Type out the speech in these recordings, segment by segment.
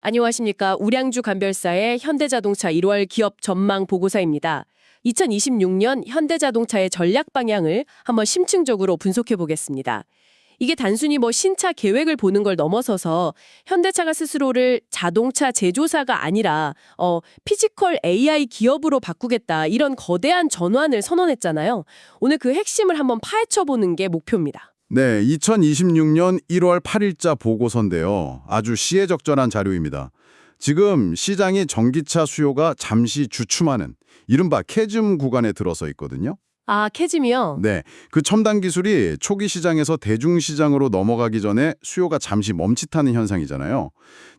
안녕하십니까. 우량주 간별사의 현대자동차 1월 기업 전망 보고서입니다. 2026년 현대자동차의 전략 방향을 한번 심층적으로 분석해 보겠습니다. 이게 단순히 신차 계획을 보는 걸 넘어서서 현대차가 스스로를 자동차 제조사가 아니라 피지컬 AI 기업으로 바꾸겠다, 이런 거대한 전환을 선언했잖아요. 오늘 그 핵심을 한번 파헤쳐 보는 게 목표입니다. 네, 2026년 1월 8일자 보고서인데요. 아주 시의적절한 자료입니다. 지금 시장이 전기차 수요가 잠시 주춤하는 이른바 캐즘 구간에 들어서 있거든요. 아, 캐즘이요? 네, 그 첨단 기술이 초기 시장에서 대중 시장으로 넘어가기 전에 수요가 잠시 멈칫하는 현상이잖아요.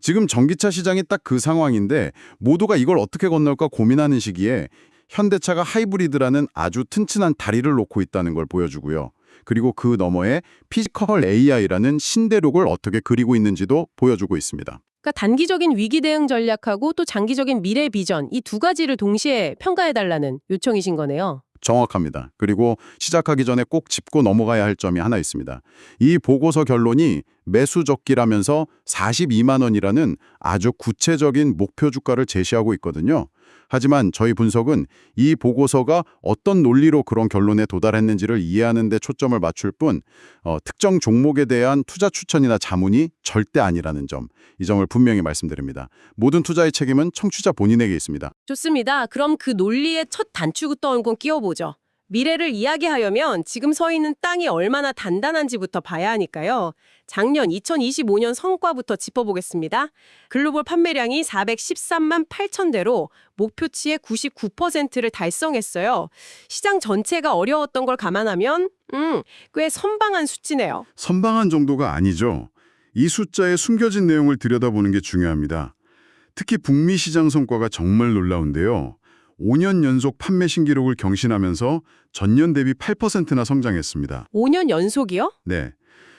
지금 전기차 시장이 딱 그 상황인데 모두가 이걸 어떻게 건널까 고민하는 시기에 현대차가 하이브리드라는 아주 튼튼한 다리를 놓고 있다는 걸 보여주고요. 그리고 그 너머에 피지컬 AI라는 신대륙을 어떻게 그리고 있는지도 보여주고 있습니다. 그러니까 단기적인 위기 대응 전략하고 또 장기적인 미래 비전, 이 두 가지를 동시에 평가해달라는 요청이신 거네요. 정확합니다. 그리고 시작하기 전에 꼭 짚고 넘어가야 할 점이 하나 있습니다. 이 보고서 결론이 매수적기라면서 42만 원이라는 아주 구체적인 목표 주가를 제시하고 있거든요. 하지만 저희 분석은 이 보고서가 어떤 논리로 그런 결론에 도달했는지를 이해하는 데 초점을 맞출 뿐 특정 종목에 대한 투자 추천이나 자문이 절대 아니라는 점, 이 점을 분명히 말씀드립니다. 모든 투자의 책임은 청취자 본인에게 있습니다. 좋습니다. 그럼 그 논리의 첫 단추부터 한번 끼워보죠. 미래를 이야기하려면 지금 서 있는 땅이 얼마나 단단한지부터 봐야 하니까요. 작년 2025년 성과부터 짚어보겠습니다. 글로벌 판매량이 413만 8천 대로 목표치의 99%를 달성했어요. 시장 전체가 어려웠던 걸 감안하면 꽤 선방한 수치네요. 선방한 정도가 아니죠. 이 숫자에 숨겨진 내용을 들여다보는 게 중요합니다. 특히 북미 시장 성과가 정말 놀라운데요. 5년 연속 판매 신기록을 경신하면서 전년 대비 8%나 성장했습니다. 5년 연속이요? 네.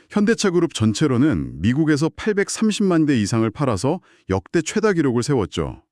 현대차 그룹 전체로는 미국에서 830만 대 이상을 팔아서 역대 최다 기록을 세웠죠.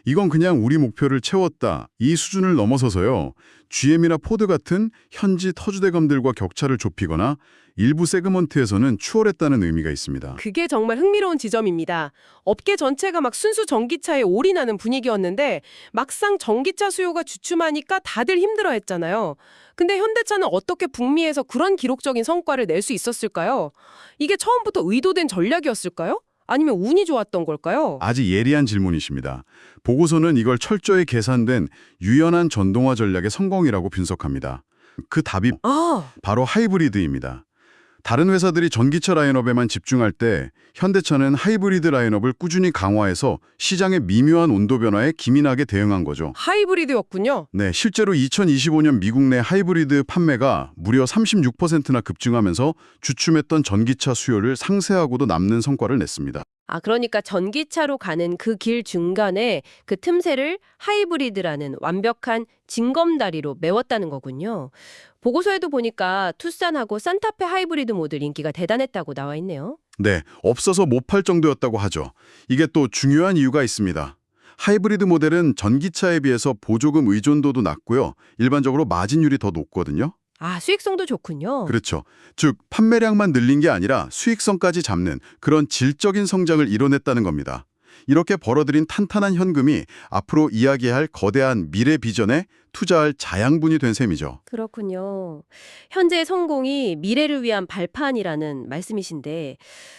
이건 그냥 우리 목표를 채웠다, 이 수준을 넘어서서요. GM이나 포드 같은 현지 터주대감들과 격차를 좁히거나 일부 세그먼트에서는 추월했다는 의미가 있습니다. 그게 정말 흥미로운 지점입니다. 업계 전체가 막 순수 전기차에 올인하는 분위기였는데 막상 전기차 수요가 주춤하니까 다들 힘들어했잖아요. 근데 현대차는 어떻게 북미에서 그런 기록적인 성과를 낼 수 있었을까요? 이게 처음부터 의도된 전략이었을까요? 아니면 운이 좋았던 걸까요? 아주 예리한 질문이십니다. 보고서는 이걸 철저히 계산된 유연한 전동화 전략의 성공이라고 분석합니다. 그 답이 바로 하이브리드입니다. 다른 회사들이 전기차 라인업에만 집중할 때 현대차는 하이브리드 라인업을 꾸준히 강화해서 시장의 미묘한 온도 변화에 기민하게 대응한 거죠. 하이브리드였군요. 네, 실제로 2025년 미국 내 하이브리드 판매가 무려 36%나 급증하면서 주춤했던 전기차 수요를 상쇄하고도 남는 성과를 냈습니다. 아, 그러니까 전기차로 가는 그 길 중간에 그 틈새를 하이브리드라는 완벽한 징검다리로 메웠다는 거군요. 보고서에도 보니까 투싼하고 산타페 하이브리드 모델 인기가 대단했다고 나와 있네요. 네, 없어서 못 팔 정도였다고 하죠. 이게 또 중요한 이유가 있습니다. 하이브리드 모델은 전기차에 비해서 보조금 의존도도 낮고요. 일반적으로 마진율이 더 높거든요. 아, 수익성도 좋군요. 그렇죠. 즉, 판매량만 늘린 게 아니라 수익성까지 잡는 그런 질적인 성장을 이뤄냈다는 겁니다. 이렇게 벌어들인 탄탄한 현금이 앞으로 이야기할 거대한 미래 비전에 투자할 자양분이 된 셈이죠. 그렇군요. 현재의 성공이 미래를 위한 발판이라는 말씀이신데,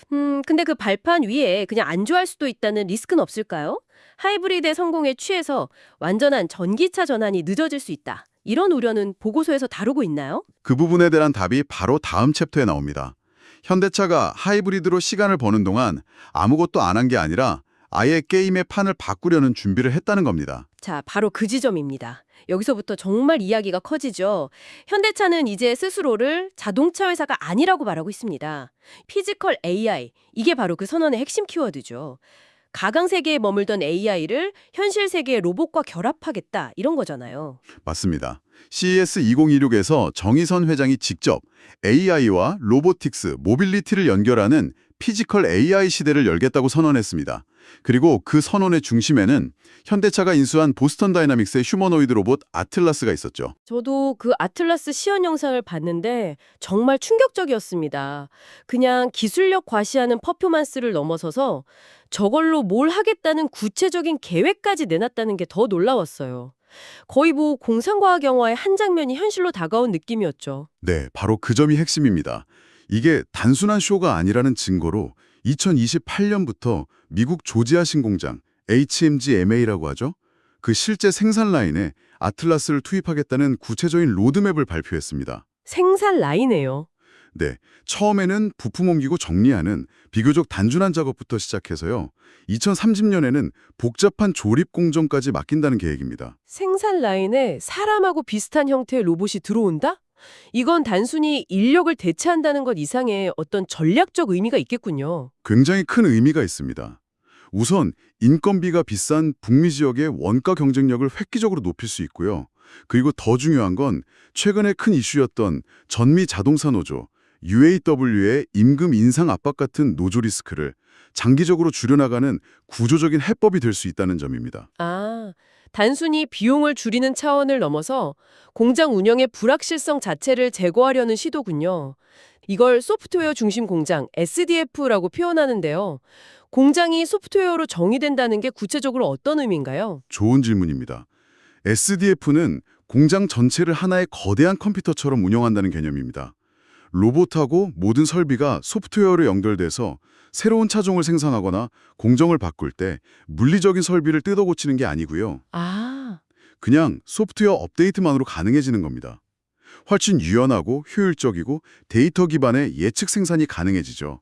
근데 그 발판 위에 그냥 안주할 수도 있다는 리스크는 없을까요? 하이브리드의 성공에 취해서 완전한 전기차 전환이 늦어질 수 있다, 이런 우려는 보고서에서 다루고 있나요? 그 부분에 대한 답이 바로 다음 챕터에 나옵니다. 현대차가 하이브리드로 시간을 버는 동안 아무것도 안 한 게 아니라 아예 게임의 판을 바꾸려는 준비를 했다는 겁니다. 자, 바로 그 지점입니다. 여기서부터 정말 이야기가 커지죠. 현대차는 이제 스스로를 자동차 회사가 아니라고 말하고 있습니다. 피지컬 AI, 이게 바로 그 선언의 핵심 키워드죠. 가강 세계에 머물던 AI를 현실 세계의 로봇과 결합하겠다, 이런 거잖아요. 맞습니다. CES 2026에서 정의선 회장이 직접 AI와 로보틱스, 모빌리티를 연결하는 피지컬 AI 시대를 열겠다고 선언했습니다. 그리고 그 선언의 중심에는 현대차가 인수한 보스턴 다이나믹스의 휴머노이드 로봇 아틀라스가 있었죠. 저도 그 아틀라스 시연 영상을 봤는데 정말 충격적이었습니다. 그냥 기술력 과시하는 퍼포먼스를 넘어서서 저걸로 뭘 하겠다는 구체적인 계획까지 내놨다는 게 더 놀라웠어요. 거의 뭐 공상과학 영화의 한 장면이 현실로 다가온 느낌이었죠. 네, 바로 그 점이 핵심입니다. 이게 단순한 쇼가 아니라는 증거로 2028년부터 미국 조지아 신공장 HMGMA라고 하죠. 그 실제 생산 라인에 아틀라스를 투입하겠다는 구체적인 로드맵을 발표했습니다. 생산 라인이에요. 네, 처음에는 부품 옮기고 정리하는 비교적 단순한 작업부터 시작해서요. 2030년에는 복잡한 조립 공정까지 맡긴다는 계획입니다. 생산 라인에 사람하고 비슷한 형태의 로봇이 들어온다? 이건 단순히 인력을 대체한다는 것 이상의 어떤 전략적 의미가 있겠군요. 굉장히 큰 의미가 있습니다. 우선 인건비가 비싼 북미 지역의 원가 경쟁력을 획기적으로 높일 수 있고요. 그리고 더 중요한 건 최근에 큰 이슈였던 전미 자동차 노조, UAW의 임금 인상 압박 같은 노조 리스크를 장기적으로 줄여나가는 구조적인 해법이 될 수 있다는 점입니다. 아, 단순히 비용을 줄이는 차원을 넘어서 공장 운영의 불확실성 자체를 제거하려는 시도군요. 이걸 소프트웨어 중심 공장, SDF라고 표현하는데요. 공장이 소프트웨어로 정의된다는 게 구체적으로 어떤 의미인가요? 좋은 질문입니다. SDF는 공장 전체를 하나의 거대한 컴퓨터처럼 운영한다는 개념입니다. 로봇하고 모든 설비가 소프트웨어로 연결돼서 새로운 차종을 생산하거나 공정을 바꿀 때 물리적인 설비를 뜯어 고치는 게 아니고요. 아, 그냥 소프트웨어 업데이트만으로 가능해지는 겁니다. 훨씬 유연하고 효율적이고 데이터 기반의 예측 생산이 가능해지죠.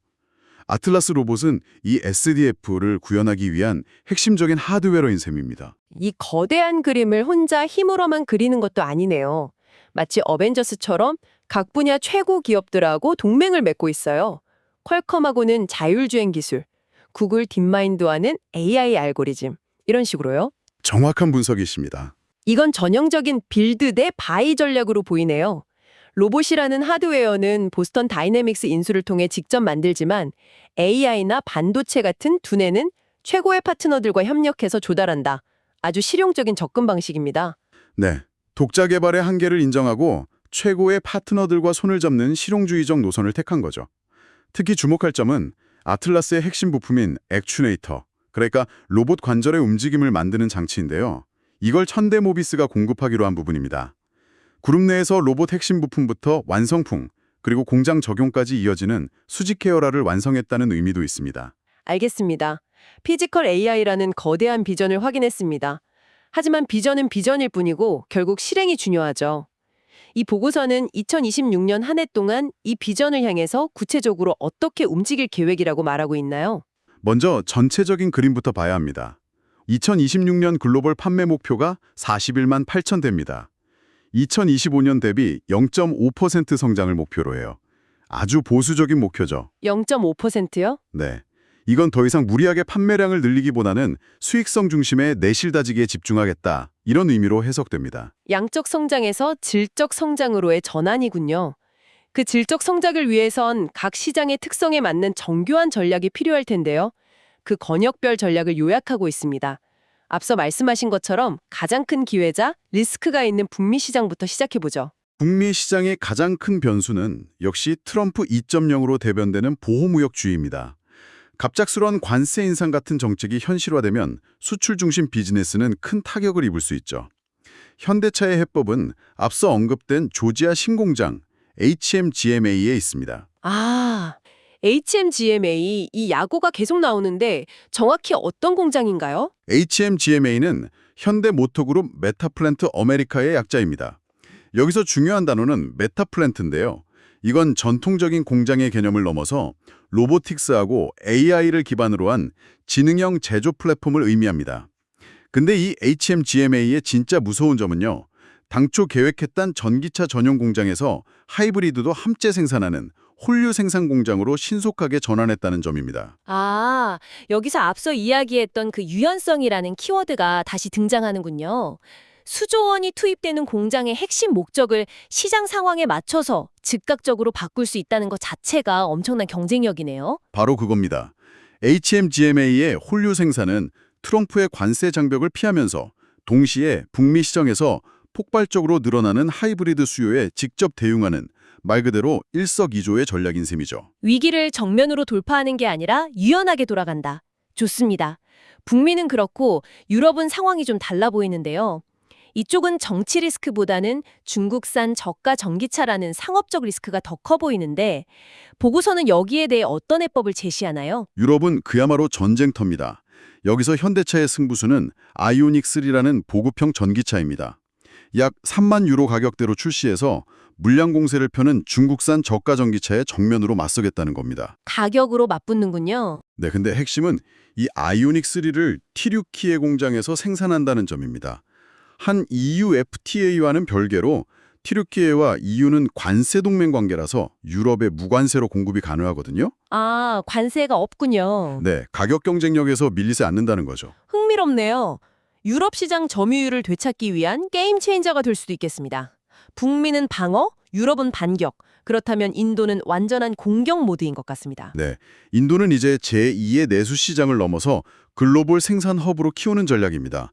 아틀라스 로봇은 이 SDF를 구현하기 위한 핵심적인 하드웨어인 셈입니다. 이 거대한 그림을 혼자 힘으로만 그리는 것도 아니네요. 마치 어벤져스처럼 각 분야 최고 기업들하고 동맹을 맺고 있어요. 퀄컴하고는 자율주행 기술, 구글 딥마인드와는 AI 알고리즘, 이런 식으로요. 정확한 분석이십니다. 이건 전형적인 빌드 대 바이 전략으로 보이네요. 로봇이라는 하드웨어는 보스턴 다이내믹스 인수를 통해 직접 만들지만 AI나 반도체 같은 두뇌는 최고의 파트너들과 협력해서 조달한다. 아주 실용적인 접근 방식입니다. 네, 독자 개발의 한계를 인정하고 최고의 파트너들과 손을 잡는 실용주의적 노선을 택한 거죠. 특히 주목할 점은 아틀라스의 핵심 부품인 액추에이터, 그러니까 로봇 관절의 움직임을 만드는 장치인데요. 이걸 현대모비스가 공급하기로 한 부분입니다. 그룹 내에서 로봇 핵심 부품부터 완성품, 그리고 공장 적용까지 이어지는 수직 케어라를 완성했다는 의미도 있습니다. 알겠습니다. 피지컬 AI라는 거대한 비전을 확인했습니다. 하지만 비전은 비전일 뿐이고 결국 실행이 중요하죠. 이 보고서는 2026년 한 해 동안 이 비전을 향해서 구체적으로 어떻게 움직일 계획이라고 말하고 있나요? 먼저 전체적인 그림부터 봐야 합니다. 2026년 글로벌 판매 목표가 41만 8천 대입니다. 2025년 대비 0.5% 성장을 목표로 해요. 아주 보수적인 목표죠. 0.5%요? 네. 이건 더 이상 무리하게 판매량을 늘리기보다는 수익성 중심의 내실 다지기에 집중하겠다. 이런 의미로 해석됩니다. 양적 성장에서 질적 성장으로의 전환이군요. 그 질적 성장을 위해선 각 시장의 특성에 맞는 정교한 전략이 필요할 텐데요. 그 권역별 전략을 요약하고 있습니다. 앞서 말씀하신 것처럼 가장 큰 기회자, 리스크가 있는 북미 시장부터 시작해보죠. 북미 시장의 가장 큰 변수는 역시 트럼프 2.0으로 대변되는 보호무역주의입니다. 갑작스러운 관세 인상 같은 정책이 현실화되면 수출 중심 비즈니스는 큰 타격을 입을 수 있죠. 현대차의 해법은 앞서 언급된 조지아 신공장 HMGMA에 있습니다. 아, HMGMA, 이 야구가 계속 나오는데 정확히 어떤 공장인가요? HMGMA는 현대모터그룹 메타플랜트 아메리카의 약자입니다. 여기서 중요한 단어는 메타플랜트인데요. 이건 전통적인 공장의 개념을 넘어서 로보틱스하고 AI를 기반으로 한 지능형 제조 플랫폼을 의미합니다. 근데 이 HMGMA의 진짜 무서운 점은요. 당초 계획했던 전기차 전용 공장에서 하이브리드도 함께 생산하는 홀류 생산 공장으로 신속하게 전환했다는 점입니다. 아, 여기서 앞서 이야기했던 그 유연성이라는 키워드가 다시 등장하는군요. 수조 원이 투입되는 공장의 핵심 목적을 시장 상황에 맞춰서 즉각적으로 바꿀 수 있다는 것 자체가 엄청난 경쟁력이네요. 바로 그겁니다. HMGMA의 홀류 생산은 트럼프의 관세 장벽을 피하면서 동시에 북미 시장에서 폭발적으로 늘어나는 하이브리드 수요에 직접 대응하는 말 그대로 일석이조의 전략인 셈이죠. 위기를 정면으로 돌파하는 게 아니라 유연하게 돌아간다. 좋습니다. 북미는 그렇고 유럽은 상황이 좀 달라 보이는데요. 이쪽은 정치 리스크보다는 중국산 저가 전기차라는 상업적 리스크가 더 커 보이는데 보고서는 여기에 대해 어떤 해법을 제시하나요? 유럽은 그야말로 전쟁터입니다. 여기서 현대차의 승부수는 아이오닉 3라는 보급형 전기차입니다. 약 3만 유로 가격대로 출시해서 물량 공세를 펴는 중국산 저가 전기차에 정면으로 맞서겠다는 겁니다. 가격으로 맞붙는군요. 네, 근데 핵심은 이 아이오닉 3를 티류키의 공장에서 생산한다는 점입니다. 한 EU FTA와는 별개로 티류키예와 EU는 관세 동맹 관계라서 유럽에 무관세로 공급이 가능하거든요. 아, 관세가 없군요. 네, 가격 경쟁력에서 밀리지 않는다는 거죠. 흥미롭네요. 유럽 시장 점유율을 되찾기 위한 게임 체인저가 될 수도 있겠습니다. 북미는 방어, 유럽은 반격. 그렇다면 인도는 완전한 공격 모드인 것 같습니다. 네, 인도는 이제 제2의 내수 시장을 넘어서 글로벌 생산 허브로 키우는 전략입니다.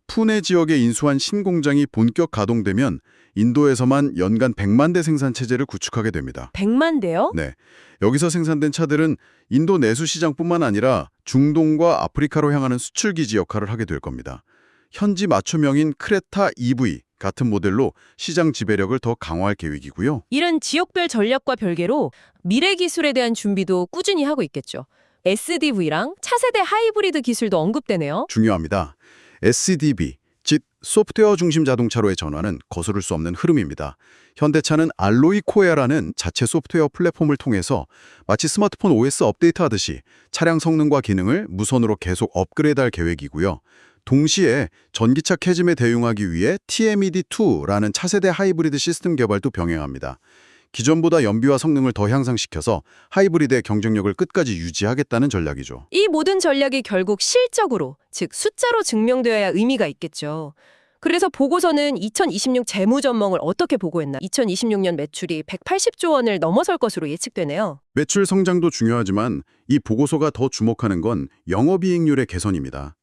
푸네 지역에 인수한 신공장이 본격 가동되면 인도에서만 연간 100만 대 생산 체제를 구축하게 됩니다. 100만 대요? 네, 여기서 생산된 차들은 인도 내수 시장뿐만 아니라 중동과 아프리카로 향하는 수출 기지 역할을 하게 될 겁니다. 현지 맞춤형인 크레타 EV 같은 모델로 시장 지배력을 더 강화할 계획이고요. 이런 지역별 전략과 별개로 미래 기술에 대한 준비도 꾸준히 하고 있겠죠. SDV랑 차세대 하이브리드 기술도 언급되네요. 중요합니다. SDV, 즉 소프트웨어 중심 자동차로의 전환은 거스를 수 없는 흐름입니다. 현대차는 알로이 코어라는 자체 소프트웨어 플랫폼을 통해서 마치 스마트폰 OS 업데이트하듯이 차량 성능과 기능을 무선으로 계속 업그레이드할 계획이고요. 동시에 전기차 캐즘에 대응하기 위해 TMED2라는 차세대 하이브리드 시스템 개발도 병행합니다. 기존보다 연비와 성능을 더 향상시켜서 하이브리드의 경쟁력을 끝까지 유지하겠다는 전략이죠. 이 모든 전략이 결국 실적으로, 즉 숫자로 증명되어야 의미가 있겠죠. 그래서 보고서는 2026 재무 전망을 어떻게 보고했나? 2026년 매출이 180조 원을 넘어설 것으로 예측되네요. 매출 성장도 중요하지만 이 보고서가 더 주목하는 건 영업이익률의 개선입니다.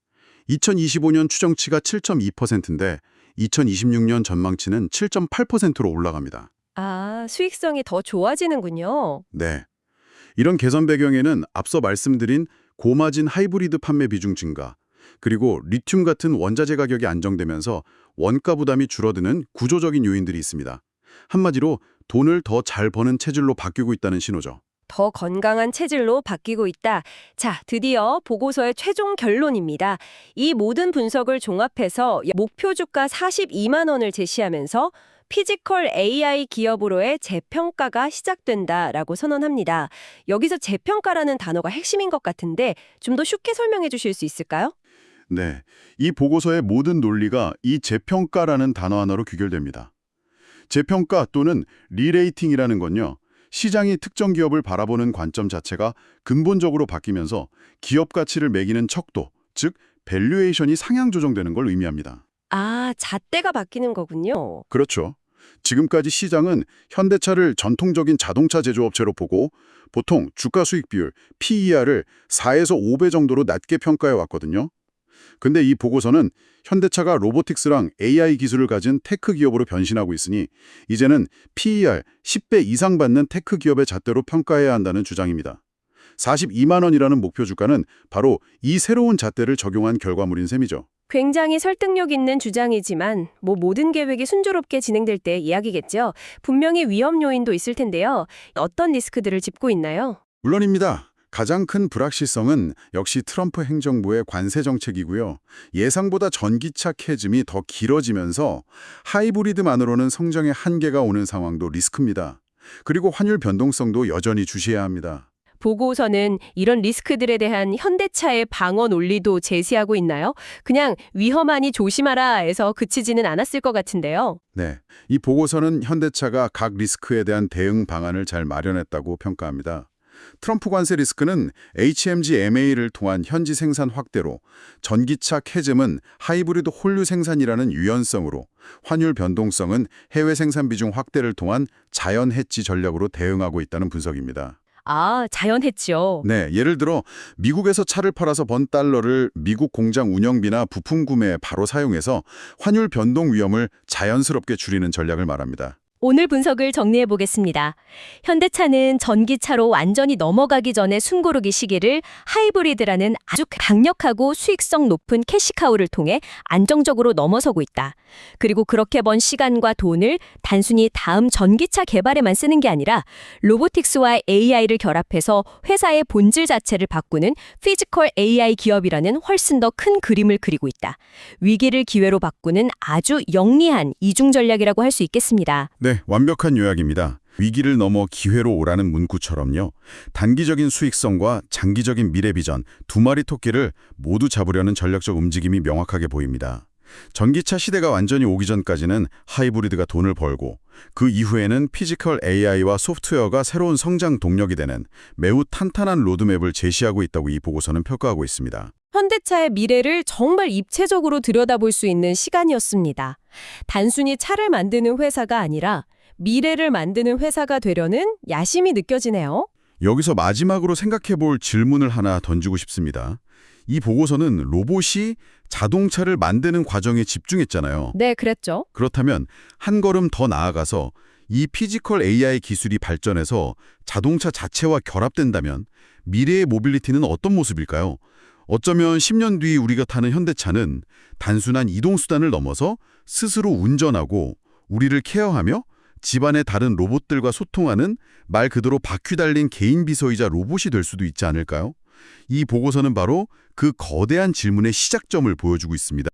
2025년 추정치가 7.2%인데 2026년 전망치는 7.8%로 올라갑니다. 아, 수익성이 더 좋아지는군요. 네. 이런 개선 배경에는 앞서 말씀드린 고마진 하이브리드 판매 비중 증가, 그리고 리튬 같은 원자재 가격이 안정되면서 원가 부담이 줄어드는 구조적인 요인들이 있습니다. 한마디로 돈을 더 잘 버는 체질로 바뀌고 있다는 신호죠. 더 건강한 체질로 바뀌고 있다. 자, 드디어 보고서의 최종 결론입니다. 이 모든 분석을 종합해서 목표 주가 42만 원을 제시하면서 피지컬 AI 기업으로의 재평가가 시작된다라고 선언합니다. 여기서 재평가라는 단어가 핵심인 것 같은데 좀 더 쉽게 설명해 주실 수 있을까요? 네. 이 보고서의 모든 논리가 이 재평가라는 단어 하나로 귀결됩니다. 재평가 또는 리레이팅이라는 건요, 시장이 특정 기업을 바라보는 관점 자체가 근본적으로 바뀌면서 기업 가치를 매기는 척도, 즉 밸류에이션이 상향 조정되는 걸 의미합니다. 아, 잣대가 바뀌는 거군요. 그렇죠. 지금까지 시장은 현대차를 전통적인 자동차 제조업체로 보고 보통 주가 수익 비율, PER을 4에서 5배 정도로 낮게 평가해 왔거든요. 근데 이 보고서는 현대차가 로보틱스랑 AI 기술을 가진 테크 기업으로 변신하고 있으니 이제는 PER 10배 이상 받는 테크 기업의 잣대로 평가해야 한다는 주장입니다. 42만 원이라는 목표 주가는 바로 이 새로운 잣대를 적용한 결과물인 셈이죠. 굉장히 설득력 있는 주장이지만 모든 계획이 순조롭게 진행될 때 이야기겠죠. 분명히 위험 요인도 있을 텐데요. 어떤 리스크들을 짚고 있나요? 물론입니다. 가장 큰 불확실성은 역시 트럼프 행정부의 관세 정책이고요. 예상보다 전기차 캐즘이 더 길어지면서 하이브리드만으로는 성장의 한계가 오는 상황도 리스크입니다. 그리고 환율 변동성도 여전히 주시해야 합니다. 보고서는 이런 리스크들에 대한 현대차의 방어 논리도 제시하고 있나요? 그냥 위험하니 조심하라에서 그치지는 않았을 것 같은데요. 네, 이 보고서는 현대차가 각 리스크에 대한 대응 방안을 잘 마련했다고 평가합니다. 트럼프 관세 리스크는 HMG-MA를 통한 현지 생산 확대로, 전기차 캐즘은 하이브리드 홀류 생산이라는 유연성으로, 환율 변동성은 해외 생산 비중 확대를 통한 자연 해지 전략으로 대응하고 있다는 분석입니다. 아, 자연했죠. 네, 예를 들어 미국에서 차를 팔아서 번 달러를 미국 공장 운영비나 부품 구매에 바로 사용해서 환율 변동 위험을 자연스럽게 줄이는 전략을 말합니다. 오늘 분석을 정리해 보겠습니다. 현대차는 전기차로 완전히 넘어가기 전에 숨고르기 시기를 하이브리드라는 아주 강력하고 수익성 높은 캐시카우를 통해 안정적으로 넘어서고 있다. 그리고 그렇게 번 시간과 돈을 단순히 다음 전기차 개발에만 쓰는 게 아니라 로보틱스와 AI를 결합해서 회사의 본질 자체를 바꾸는 피지컬 AI 기업이라는 훨씬 더 큰 그림을 그리고 있다. 위기를 기회로 바꾸는 아주 영리한 이중 전략이라고 할 수 있겠습니다. 네, 완벽한 요약입니다. 위기를 넘어 기회로 오라는 문구처럼요. 단기적인 수익성과 장기적인 미래 비전 두 마리 토끼를 모두 잡으려는 전략적 움직임이 명확하게 보입니다. 전기차 시대가 완전히 오기 전까지는 하이브리드가 돈을 벌고 그 이후에는 피지컬 AI와 소프트웨어가 새로운 성장 동력이 되는 매우 탄탄한 로드맵을 제시하고 있다고 이 보고서는 평가하고 있습니다. 현대차의 미래를 정말 입체적으로 들여다볼 수 있는 시간이었습니다. 단순히 차를 만드는 회사가 아니라 미래를 만드는 회사가 되려는 야심이 느껴지네요. 여기서 마지막으로 생각해 볼 질문을 하나 던지고 싶습니다. 이 보고서는 로봇이 자동차를 만드는 과정에 집중했잖아요. 네, 그랬죠. 그렇다면 한 걸음 더 나아가서 이 피지컬 AI 기술이 발전해서 자동차 자체와 결합된다면 미래의 모빌리티는 어떤 모습일까요? 어쩌면 10년 뒤 우리가 타는 현대차는 단순한 이동수단을 넘어서 스스로 운전하고 우리를 케어하며 집안의 다른 로봇들과 소통하는 말 그대로 바퀴 달린 개인 비서이자 로봇이 될 수도 있지 않을까요? 이 보고서는 바로 그 거대한 질문의 시작점을 보여주고 있습니다.